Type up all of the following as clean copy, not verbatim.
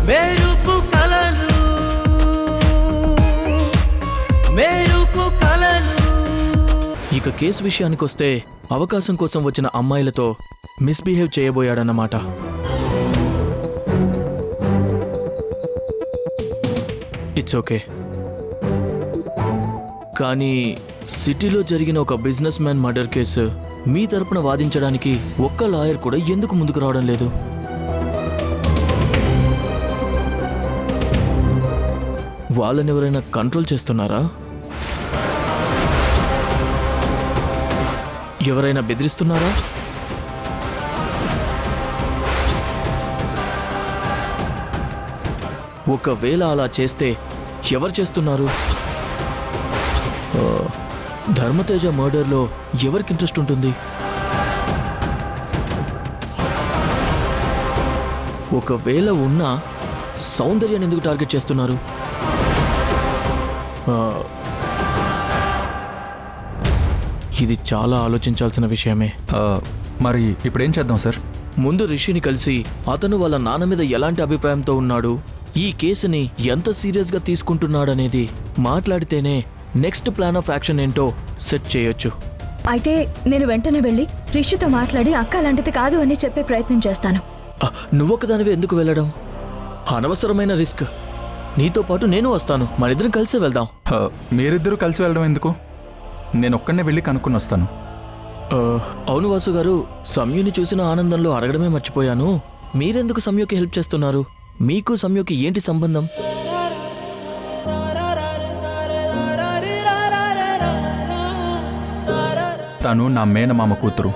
మెరుపు కలలు మెరుపు కలలు. ఇక కేసు విషయానికొస్తే అవకాశం కోసం వచ్చిన అమ్మాయిలతో మిస్బిహేవ్ చేయబోయాడన్నమాట. It's okay. కానీ సిటీలో జరిగిన ఒక బిజినెస్ మ్యాన్ మర్డర్ కేసు మీ తరపున వాదించడానికి ఒక్క లాయర్ కూడా ఎందుకు ముందుకు రావడం లేదు? వాళ్ళని ఎవరైనా కంట్రోల్ చేస్తున్నారా? ఎవరైనా బెదిరిస్తున్నారా? ఒకవేళ అలా చేస్తే ఎవరు చేస్తున్నారు? ధర్మతేజ మర్డర్లో ఎవరికి ఇంట్రెస్ట్ ఉంటుంది? ఒకవేళ ఉన్నా సౌందర్యాన్ని ఎందుకు టార్గెట్ చేస్తున్నారు? ఇది చాలా ఆలోచించాల్సిన విషయమే. మరి ఇప్పుడేం చేద్దాం సార్? ముందు రిషిని కలిసి అతను వాళ్ళ నాన్న మీద ఎలాంటి అభిప్రాయంతో ఉన్నాడు, ఈ కేసుని ఎంత సీరియస్గా తీసుకుంటున్నాడనేది మాట్లాడితేనే నెక్స్ట్ ప్లాన్ ఆఫ్ యాక్షన్ ఏంటో సెట్ చేయొచ్చు. అయితే నేను వెంటనే వెళ్ళి రిషితో మాట్లాడి అక్క అలాంటిది కాదు అని చెప్పే ప్రయత్నం చేస్తాను. నువ్వొక్కదానివే ఎందుకు వెళ్ళడం? అనవసరమైన రిస్క్. నీతో పాటు నేను వస్తాను, మనిద్దరం కలిసి వెళ్దాం. మీరిద్దరూ కలిసి వెళ్ళడం ఎందుకు? నేను ఒక్కడనే వెళ్ళి కనుక్కుని వస్తాను. అవును వాసు గారు, సంయుని చూసిన ఆనందంలో అడగడమే మర్చిపోయాను. మీరెందుకు సంయుకి హెల్ప్ చేస్తున్నారు? మీకు సంయుకి ఏంటి సంబంధం? తను నా మేనమామ కూతురు.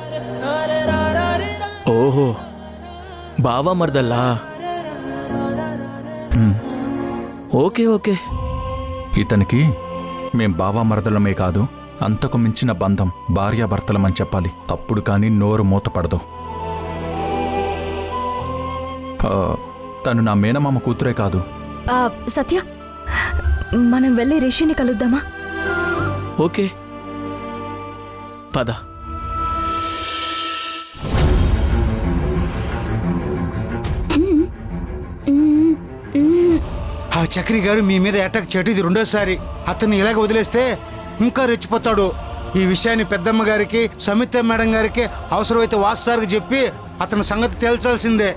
ఓహో, బావా మర్దల్లా. Okay okay. ఇతనికి మేం బావా మరదలమే కాదు, అంతకు మించిన బంధం, భార్యాభర్తలమని చెప్పాలి. అప్పుడు కానీ నోరు మూతపడదు. తను నా మేనమామ కూతురే కాదు. సత్య, మనం వెళ్ళి రిషిని కలుద్దామా? ఓకే పద. ఆ చక్రి గారు మీ మీద అటాక్ చేయటం ఇది రెండోసారి. అతన్ని ఇలాగ వదిలేస్తే ఇంకా రెచ్చిపోతాడు. ఈ విషయాన్ని పెద్దమ్మ గారికి, సమిత మేడం గారికి, అవసరమైతే వాసు సార్కి చెప్పి అతని సంగతి తేల్చాల్సిందే.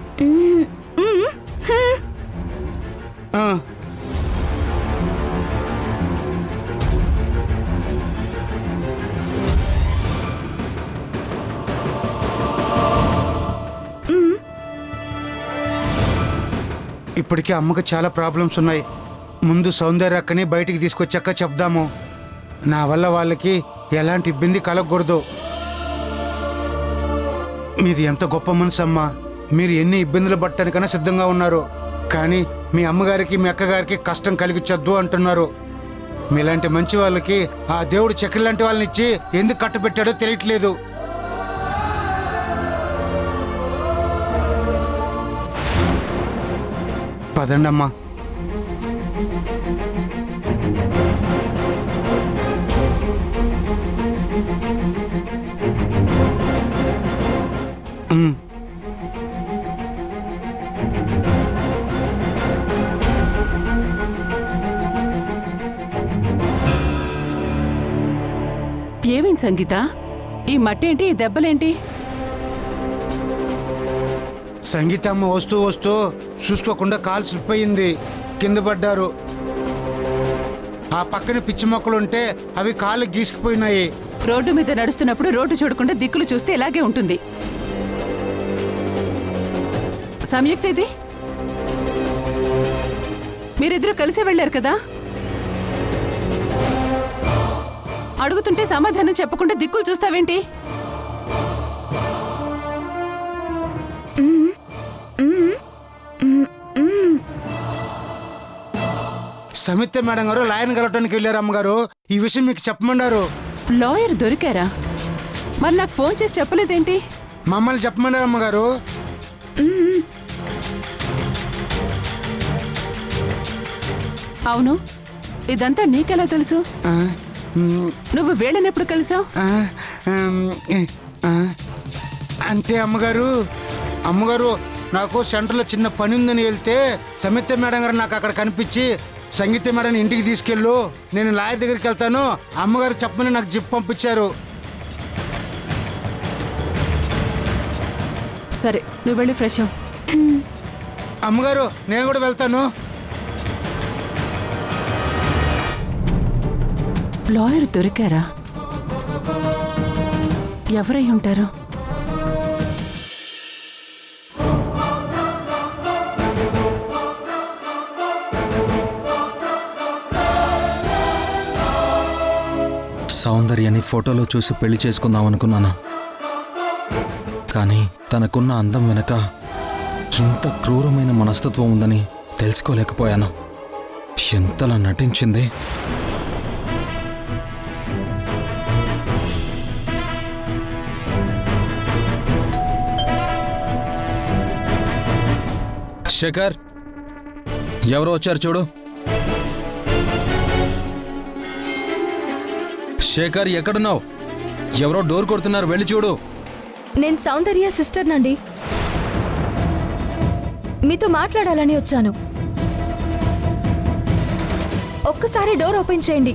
ఇప్పటికే అమ్మకు చాలా ప్రాబ్లమ్స్ ఉన్నాయి. ముందు సౌందర్య అక్కని బయటికి తీసుకొచ్చాక చెప్దాము. నా వల్ల వాళ్ళకి ఎలాంటి ఇబ్బంది కలగకూడదు. మీది ఎంత గొప్ప మనసు అమ్మా. మీరు ఎన్ని ఇబ్బందులు పట్టడానికైనా సిద్ధంగా ఉన్నారు. కానీ మీ అమ్మగారికి, మీ అక్కగారికి కష్టం కలిగించొద్దు అంటున్నారు. మీలాంటి మంచి వాళ్ళకి ఆ దేవుడు చక్రి లాంటి వాళ్ళని ఇచ్చి ఎందుకు కట్టబెట్టాడో తెలియట్లేదు. పదండి అమ్మా. ఏమైంది సంగీత? ఈ మట్టేంటి, ఈ దెబ్బలేంటి? సంగీతమ్మ వస్తూ వస్తూ చూసుకోకుండా కాలు స్లిప్ అయింది, కింద పడ్డారు. ఆ పక్కన పిచ్చి మొక్కలుంటే అవి కాళ్ళు గీసుకుపోయినాయి. రోడ్డు మీద నడుస్తున్నప్పుడు రోడ్డు చూడకుండా దిక్కులు చూస్తే ఇలాగే ఉంటుంది. సంయుక్త, ఇది మీరిద్దరూ కలిసి వెళ్ళారు కదా? అడుగుతుంటే సమాధానం చెప్పకుండా దిక్కులు చూస్తావేంటి? సమిత మేడం గారు లాయర్ని కలవటానికి వెళ్ళారు అమ్మగారు. ఈ విషయం మీకు చెప్పమన్నారు. లాయర్ దొరికారా? మరి నాకు ఫోన్ చేసి చెప్పలేదేంటి? మమ్మల్ని చెప్పమన్నారు అమ్మగారు. అవును, ఇదంతా నీకెలా తెలుసు? నువ్వు వేళనెప్పుడు కలిసావు? అంతే అమ్మగారు. అమ్మగారు నాకు సెంటర్లో చిన్న పని ఉందని వెళ్తే సమిత మేడం గారు నాకు అక్కడ కనిపించి సంగీత మేడం ఇంటికి తీసుకెళ్ళు, నేను లాయర్ దగ్గరికి వెళ్తాను, అమ్మగారు చెప్పమని నాకు జిప్ పంపించారు. సరే నువ్వు వెళ్ళి ఫ్రెష్ అవ్వు. అమ్మగారు నేను కూడా వెళ్తాను. లాయర్ దొరికారా? ఎవరై ఉంటారు? సౌందర్యని ఫోటోలో చూసి పెళ్లి చేసుకుందాం అనుకున్నాను, కానీ తనకున్న అందం వెనక ఇంత క్రూరమైన మనస్తత్వం ఉందని తెలుసుకోలేకపోయాను. ఎంతలా నటించింది. శేఖర్, ఎవరో వచ్చారు చూడు. శేఖర్ ఎక్కడున్నావు? ఎవరో డోర్ కొడుతున్నారు, వెళ్ళి చూడు. నేను సౌందర్య సిస్టర్ నండి, మీతో మాట్లాడాలని వచ్చాను. ఒక్కసారి డోర్ ఓపెన్ చేయండి,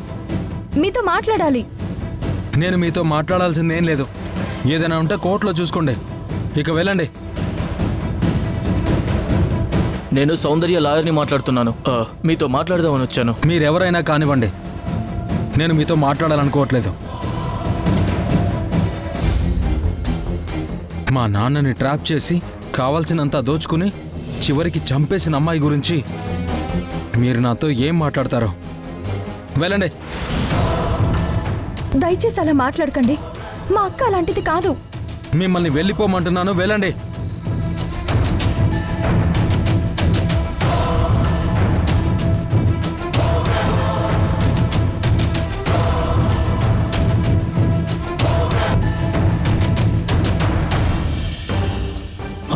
మీతో మాట్లాడాలి. నేను మీతో మాట్లాడాల్సిందేం లేదు, ఏదైనా ఉంటే కోర్టులో చూసుకోండి. ఇక వెళ్ళండి. నేను సౌందర్య లాయర్ని మాట్లాడుతున్నాను. మీతో మాట్లాడదామని వచ్చాను. మీరెవరైనా కానివ్వండి, నేను మీతో మాట్లాడాలనుకోవట్లేదు. మా నాన్నని ట్రాప్ చేసి కావాల్సినంత దోచుకుని చివరికి చంపేసిన అమ్మాయి గురించి మీరు నాతో ఏం మాట్లాడతారో వెళ్ళండి. దయచేసి అలా మాట్లాడకండి, మా అక్క అలాంటిది కాదు. మిమ్మల్ని వెళ్ళిపోమంటున్నాను, వెళ్ళండి.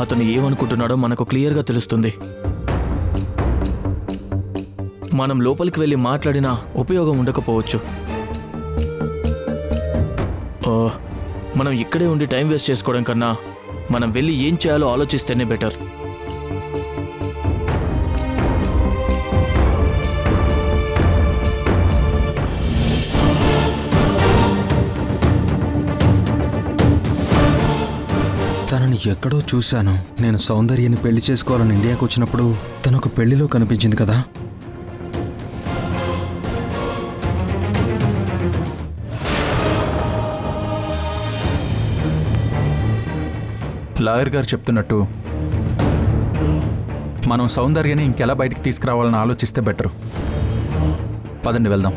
అతను ఏమనుకుంటున్నాడో మనకు క్లియర్గా తెలుస్తుంది. మనం లోపలికి వెళ్ళి మాట్లాడినా ఉపయోగం ఉండకపోవచ్చు. మనం ఇక్కడే ఉండి టైం వేస్ట్ చేసుకోవడం కన్నా మనం వెళ్ళి ఏం చేయాలో ఆలోచిస్తేనే బెటర్. తనని ఎక్కడో చూశాను. నేను సౌందర్యని పెళ్లి చేసుకోవాలని ఇండియాకు వచ్చినప్పుడు తనొక పెళ్లిలో కనిపించింది కదా. లాయర్ గారు చెప్తున్నట్టు మనం సౌందర్యని ఇంకెలా బయటికి తీసుకురావాలని ఆలోచిస్తే బెటరు. పదండి వెళ్దాం.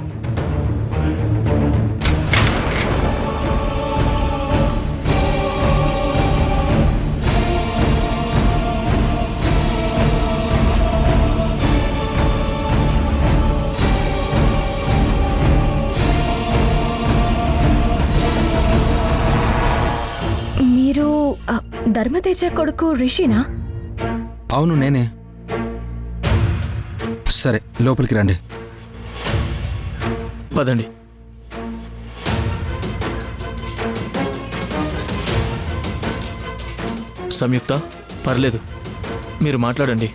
మీరు ధర్మతేజ కొడుకు రిషినా? అవును నేనే. సరే లోపలికి రండి. పదండి. సంయుక్త, పర్లేదు, మీరు మాట్లాడండి.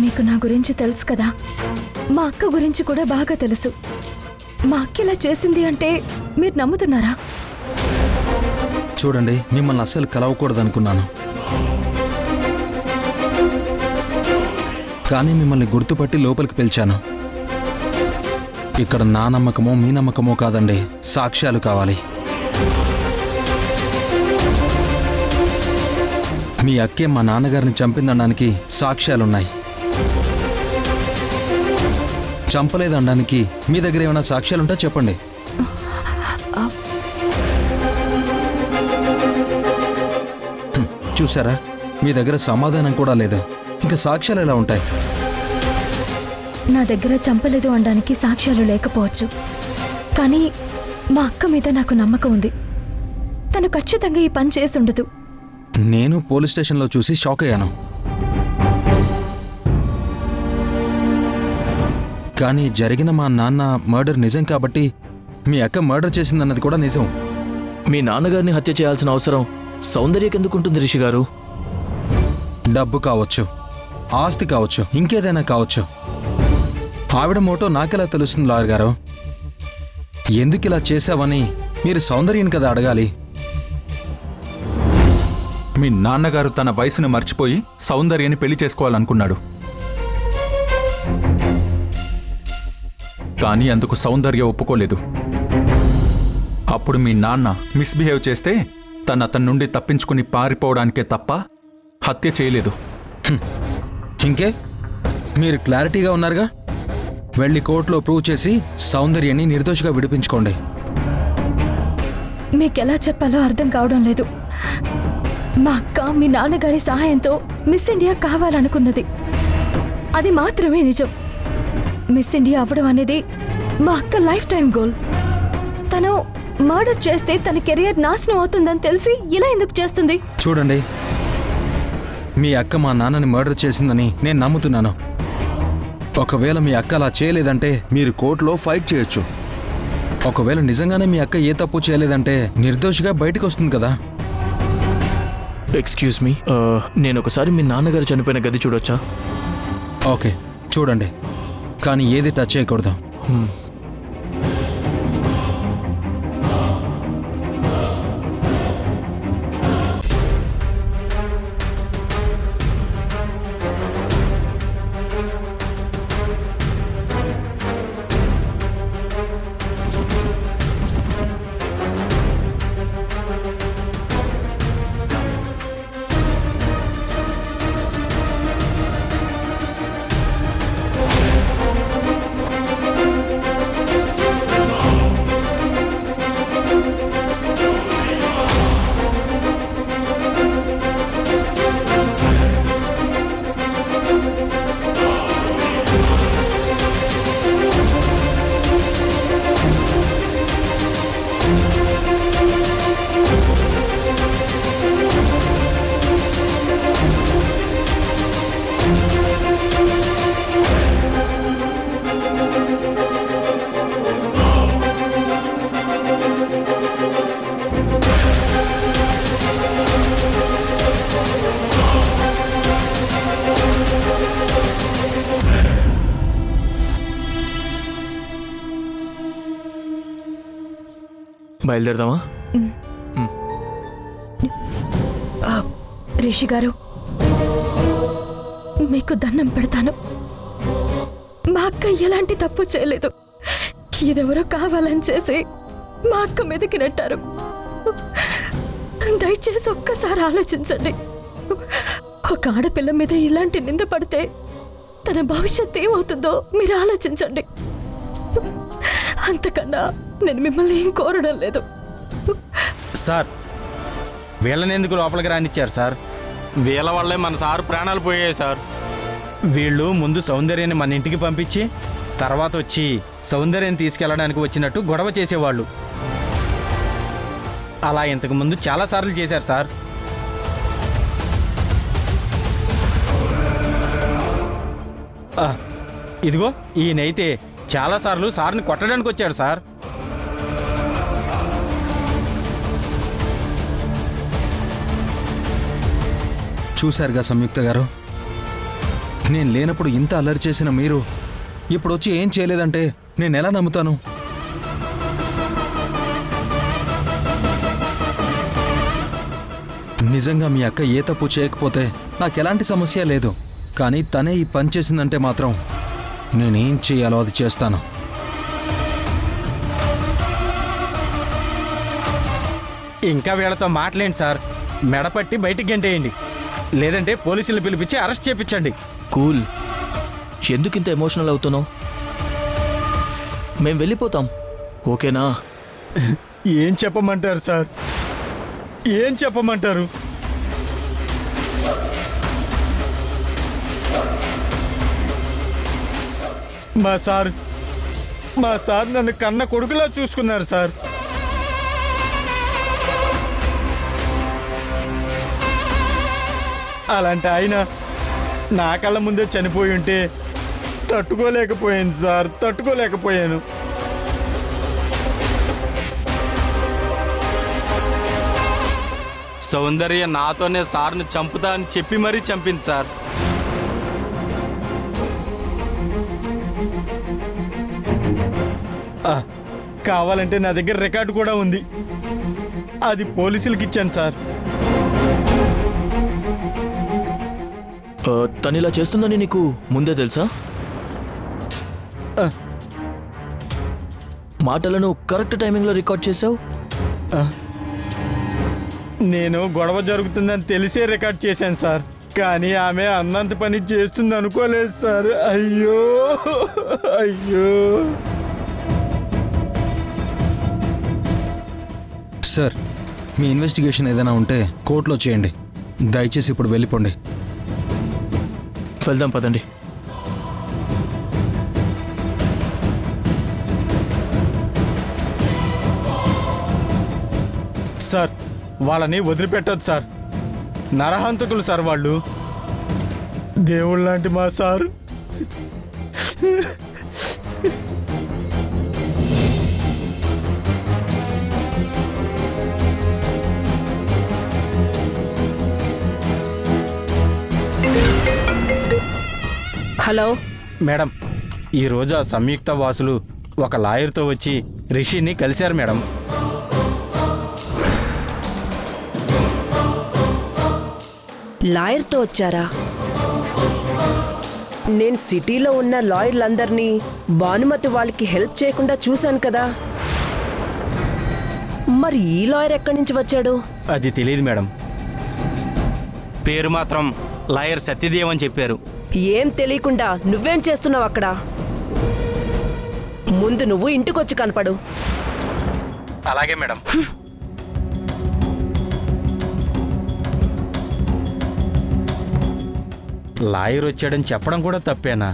మీకు నా గురించి తెలుసు కదా, మా అక్క గురించి కూడా బాగా తెలుసు. మా అక్క ఇలా చేసింది అంటే మీరు నమ్ముతున్నారా? చూడండి, మిమ్మల్ని అస్సలు కలవకూడదనుకున్నాను, కానీ మిమ్మల్ని గుర్తుపట్టి లోపలికి పిలిచాను. ఇక్కడ నా నమ్మకమో మీ నమ్మకమో కాదండి, సాక్ష్యాలు కావాలి. మీ అక్కే మా నాన్నగారిని చంపిందనడానికి సాక్ష్యాలున్నాయి. చంపలేదనడానికి మీ దగ్గర ఏమైనా సాక్ష్యాలుంటే చెప్పండి. చూసారా, మీ దగ్గర సమాధానం కూడా లేదు, ఇంకా సాక్ష్యాలు ఎలా ఉంటాయి? నా దగ్గర చంపలేదు అనడానికి సాక్ష్యాలు లేకపోవచ్చు, కానీ మా అక్క మీద నాకు నమ్మకం ఉంది. తను ఖచ్చితంగా ఈ పని చేసి ఉండదు. నేను పోలీస్ స్టేషన్లో చూసి షాక్ అయ్యాను, కానీ జరిగిన మా నాన్న మర్డర్ నిజం కాబట్టి మీ అక్క మర్డర్ చేసిందన్నది కూడా నిజం. మీ నాన్నగారిని హత్య చేయాల్సిన అవసరం సౌందర్యకెందుకుంటుంది రిషి గారు? డబ్బు కావచ్చు, ఆస్తి కావచ్చు, ఇంకేదైనా కావచ్చు. ఆవిడ మోటో నాకెలా తెలుస్తుంది లాయర్ గారు? ఎందుకు ఇలా చేశావని మీరు సౌందర్యని కదా అడగాలి. మీ నాన్నగారు తన వయసును మర్చిపోయి సౌందర్యని పెళ్లి చేసుకోవాలనుకున్నాడు. కానీ అందుకు సౌందర్య ఒప్పుకోలేదు. అప్పుడు మీ నాన్న మిస్బిహేవ్ చేస్తే తను అతని నుండి తప్పించుకుని పారిపోవడానికే తప్ప హత్య చేయలేదు. ఇంకే మీరు క్లారిటీగా ఉన్నారుగా. వెళ్ళి కోర్టులో ప్రూవ్ చేసి సౌందర్యని నిర్దోషిగా విడిపించుకోండి. మీకెలా చెప్పాలో అర్థం కావడం లేదు. మా అక్క మీ నాన్నగారి సహాయంతో మిస్ ఇండియా కావాలనుకున్నది. అది మాత్రమే నిజం. మిస్ ఇండియా అవ్వడం అనేది మా అక్క లైఫ్ టైం గోల్. తను మర్డర్ చేస్తే తన కెరియర్ నాశనం అవుతుందని తెలిసి ఇలా ఎందుకు చేస్తుంది? చూడండి, మీ అక్క మా నాన్నని మర్డర్ చేసిందని నేను నమ్ముతున్నాను. ఒకవేళ మీ అక్క అలా చేయలేదంటే మీరు కోర్టులో ఫైట్ చేయొచ్చు. ఒకవేళ నిజంగానే మీ అక్క ఏ తప్పు చేయలేదంటే నిర్దోషిగా బయటకు వస్తుంది కదా. ఎక్స్క్యూజ్ మీ, నేను ఒకసారి మీ నాన్నగారు చనిపోయిన గది చూడొచ్చా? ఓకే, చూడండి, కానీ ఏది టచ్ చేయకూడదు. బయలుదేరదామా? రిషి గారు, మీకు దండం పెడతాను. మా అక్క ఎలాంటి తప్పు చేయలేదు. ఇదెవరో కావాలని చేసి మా అక్క మీదకి నెట్టారు. దయచేసి ఒక్కసారి ఆలోచించండి. ఒక ఆడపిల్ల మీద ఇలాంటి నింద పడితే తన భవిష్యత్ ఏమవుతుందో మీరు ఆలోచించండి. అంతకన్నా నేను మిమ్మల్ని ఏం కోరడం లేదు. సార్, వీళ్ళని ఎందుకు లోపలికి రానిచ్చారు సార్? వీళ్ళ వల్లే మన సారు ప్రాణాలు పోయాయి సార్. వీళ్ళు ముందు సౌందర్యాన్ని మన ఇంటికి పంపించి తర్వాత వచ్చి సౌందర్యాన్ని తీసుకెళ్ళడానికి వచ్చినట్టు గొడవ చేసేవాళ్ళు. అలా ఇంతకు ముందు చాలాసార్లు చేశారు సార్. ఇదిగో ఈయనైతే చాలాసార్లు సార్ని కొట్టడానికి వచ్చాడు సార్. చూశారుగా సంయుక్త గారు, నేను లేనప్పుడు ఇంత అల్లరి చేసిన మీరు ఇప్పుడు వచ్చి ఏం చేయలేదంటే నేను ఎలా నమ్ముతాను? నిజంగా మీ అక్క ఏ తప్పు చేయకపోతే నాకెలాంటి సమస్య లేదు. కానీ తనే ఈ పని చేసిందంటే మాత్రం నేనేం చేయాలో అది చేస్తాను. ఇంకా వీళ్ళతో మాట్లాడండి సార్. మెడపట్టి బయటికి గంటేయండి, లేదంటే పోలీసులు పిలిపించి అరెస్ట్ చేయించండి. కూల్, ఎందుకింత ఎమోషనల్ అవుతున్నావు? మేం వెళ్ళిపోతాం, ఓకేనా? ఏం చెప్పమంటారు సార్? ఏం చెప్పమంటారు? మా సార్ నన్ను కన్న కొడుకులా చూసుకున్నారు సార్. అలాంటి ఆయన నా కళ్ళ ముందే చనిపోయి ఉంటే తట్టుకోలేకపోయాను సార్, తట్టుకోలేకపోయాను. సౌందర్య నాతోనే సార్ని చంపుతా అని చెప్పి మరీ చంపింది సార్. కావాలంటే నా దగ్గర రికార్డు కూడా ఉంది, అది పోలీసులకి ఇచ్చాను సార్. తను ఇలా చేస్తుందని నీకు ముందే తెలుసా? మాటలను కరెక్ట్ టైమింగ్లో రికార్డ్ చేసావు. నేను గొడవ జరుగుతుందని తెలిసే రికార్డ్ చేశాను సార్, కానీ ఆమె అన్నంత పని చేస్తుంది అనుకోలేదు సార్. అయ్యో అయ్యో. సార్, మీ ఇన్వెస్టిగేషన్ ఏదైనా ఉంటే కోర్టులో చేయండి. దయచేసి ఇప్పుడు వెళ్ళిపోండి. వెళ్దాం పదండి. సార్, వాళ్ళని వదిలిపెట్టొద్దు సార్. నరహంతకులు సార్ వాళ్ళు. దేవుళ్ళ లాంటి మా సార్. హలో మేడం, ఈరోజు ఆ సంయుక్త వాసులు ఒక లాయర్తో వచ్చి రిషిని కలిశారు మేడం. లాయర్తో వచ్చారా? నేను సిటీలో ఉన్న లాయర్లందరినీ భానుమతి వాళ్ళకి హెల్ప్ చేయకుండా చూశాను కదా, మరి ఈ లాయర్ ఎక్కడి నుంచి వచ్చాడు? అది తెలియదు మేడం, పేరు మాత్రం లాయర్ సత్యదేవ్ అని చెప్పారు. ఏం తెలియకుండా నువ్వేం చేస్తున్నావు అక్కడ? ముందు నువ్వు ఇంటికొచ్చి కనపడు. అలాగే మేడం. లాయర్ వచ్చాడని చెప్పడం కూడా తప్పేనా?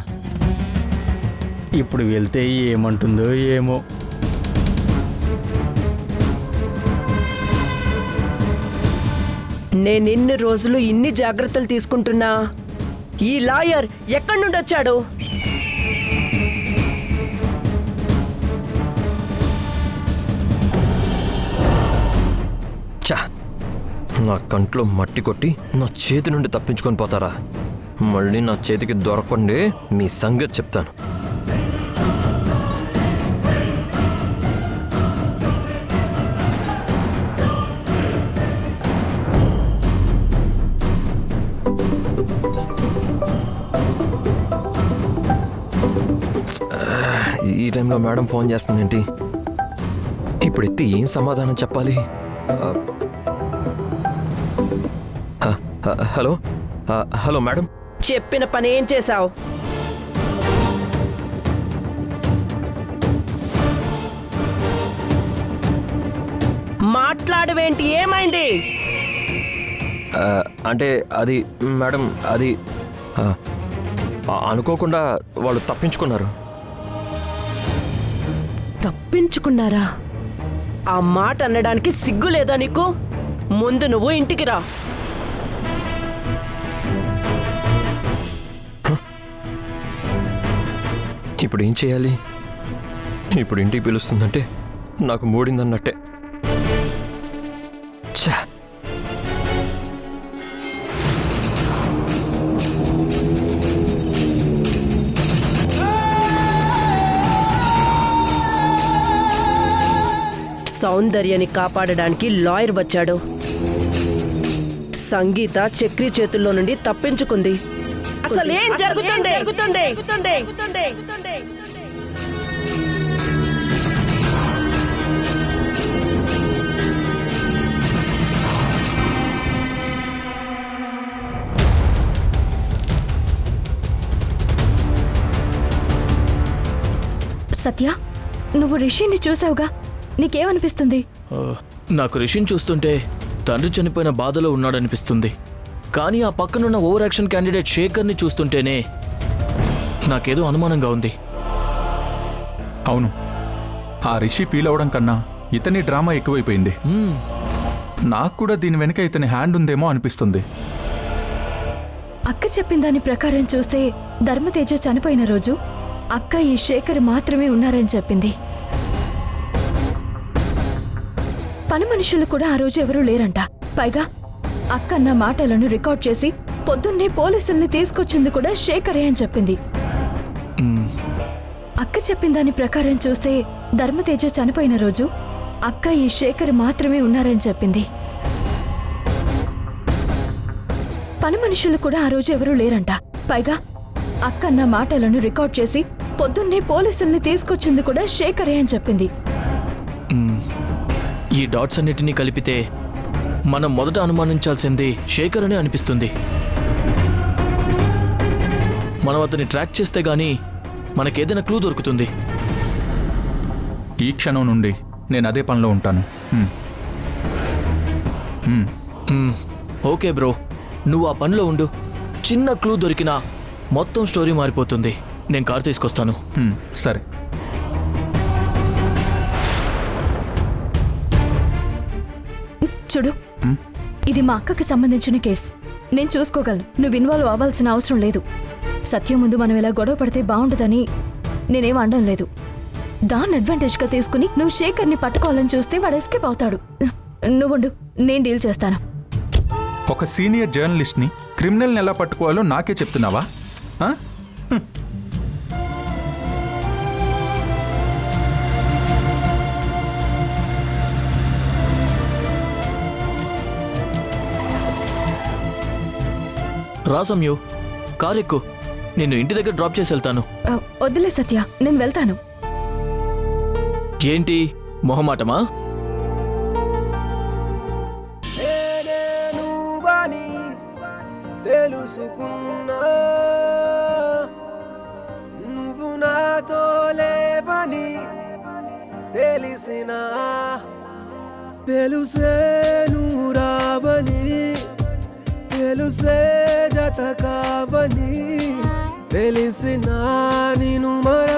ఇప్పుడు వెళ్తే ఏమంటుందో ఏమో. నేనిన్ని రోజులు ఇన్ని జాగ్రత్తలు తీసుకుంటున్నా, ఈ లాయర్ ఎక్కడి నుండి వచ్చాడు? చా, నా కంట్లో మట్టి కొట్టి నా చేతి నుండి తప్పించుకొని పోతారా? మళ్ళీ నా చేతికి దొరకండి, మీ సంగతి చెప్తాను. ఈ టైంలో మేడం ఫోన్ చేస్తుందేంటి? ఇప్పుడు ఎత్తి ఏం సమాధానం చెప్పాలి? Hello hello madam. చెప్పిన పని ఏం చేశావు? మాట్లాడవేంటి? ఏమైంది? అంటే అది మేడం, అది అనుకోకుండా వాళ్ళు తప్పించుకున్నారు. తప్పించుకున్నారా? ఆ మాట అనడానికి సిగ్గు లేదా నీకు? ముందు నువ్వు ఇంటికి రా. ఇప్పుడు ఏం చేయాలి? ఇప్పుడు ఇంటికి పిలుస్తుందంటే నాకు మూడిందన్నట్టే. ఛా, సౌందర్యని కాపాడడానికి లాయర్ వచ్చాడు. సంగీత చక్రి చేతుల్లో నుండి తప్పించుకుంది. అసలు ఏం జరుగుతుంది? సత్య, నువ్వు రిషిని చూసావుగా, నీకేమనిపిస్తుంది? నాకు రిషిని చూస్తుంటే తండ్రి చనిపోయిన బాధలో ఉన్నాడనిపిస్తుంది. కానీ ఆ పక్కనున్న ఓవర్ యాక్షన్ క్యాండిడేట్ శేఖర్ని చూస్తుంటేనే నాకేదో అనుమానంగా ఉంది. అవును, ఆ రిషి ఫీల్ అవడం కన్నా ఇతని డ్రామా ఎక్కువైపోయింది. నాకు కూడా దీని వెనుక ఇతని హ్యాండ్ ఉందేమో అనిపిస్తుంది. అక్క చెప్పిన దాని ప్రకారం చూస్తే ధర్మతేజ చనిపోయిన రోజు అక్క ఈ శేఖర్ మాత్రమే ఉన్నారని చెప్పింది. పని మనుషులు కూడా ఆ రోజు ఎవరూ లేరంట. పైగా అక్క అన్న మాటలను రికార్డ్ చేసి పొద్దున్నే పోలీసుల్ని తీసుకొచ్చింది కూడా శేఖరే అని చెప్పింది. అక్క చెప్పిన దాని ప్రకారం చూస్తే ధర్మతేజ చనిపోయిన రోజు అక్క ఈ శేఖర్ మాత్రమే ఉన్నారని చెప్పింది. పని మనుషులు కూడా ఆ రోజు ఎవరూ లేరంట. పైగా అక్క అన్న మాటలను రికార్డ్ చేసి పొద్దున్నే పోలీసుల్ని తీసుకొచ్చింది కూడా శేఖరే అని చెప్పింది. ఈ డాట్స్ అన్నిటినీ కలిపితే మనం మొదట అనుమానించాల్సింది శేఖర్ అని అనిపిస్తుంది. మనం అతన్ని ట్రాక్ చేస్తే గానీ మనకేదైనా క్లూ దొరుకుతుంది. ఈ క్షణం నుండి నేను అదే పనిలో ఉంటాను. ఓకే బ్రో, నువ్వు ఆ పనిలో ఉండు. చిన్న క్లూ దొరికినా మొత్తం స్టోరీ మారిపోతుంది. నేను కారు తీసుకొస్తాను. సరే. చూడు, ఇది మా అక్కకి సంబంధించిన కేసు. నేను చూసుకోగలను. నువ్వు ఇన్వాల్వ్ అవ్వాల్సిన అవసరం లేదు. సత్యం ముందు మనం ఇలా గొడవ పడితే బాగుండదని నేనేం అనడం లేదు. దాన్ని అడ్వాంటేజ్గా తీసుకుని నువ్వు శేఖర్ని పట్టుకోవాలని చూస్తే వాడు ఎస్కేప్ అవుతాడు. నువ్వుండు, నేను డీల్ చేస్తాను. ఒక సీనియర్ జర్నలిస్ట్ని క్రిమినల్ని ఎలా పట్టుకోవాలో నాకే చెప్తున్నావా? రా సంయు, కారు ఎక్కు. నిన్ను ఇంటి దగ్గర డ్రాప్ చేసి వెళ్తాను. వద్దులే సత్య, నేను వెళ్తాను. ఏంటి మొహమాటమా? నువ్వని తెలుసుకున్నా, నువ్వు నాతో లేవని తెలిసినా, తెలుసే నువ్వు రావని, తెలుసే జత కావని తెలిసినా, నిన్ను మర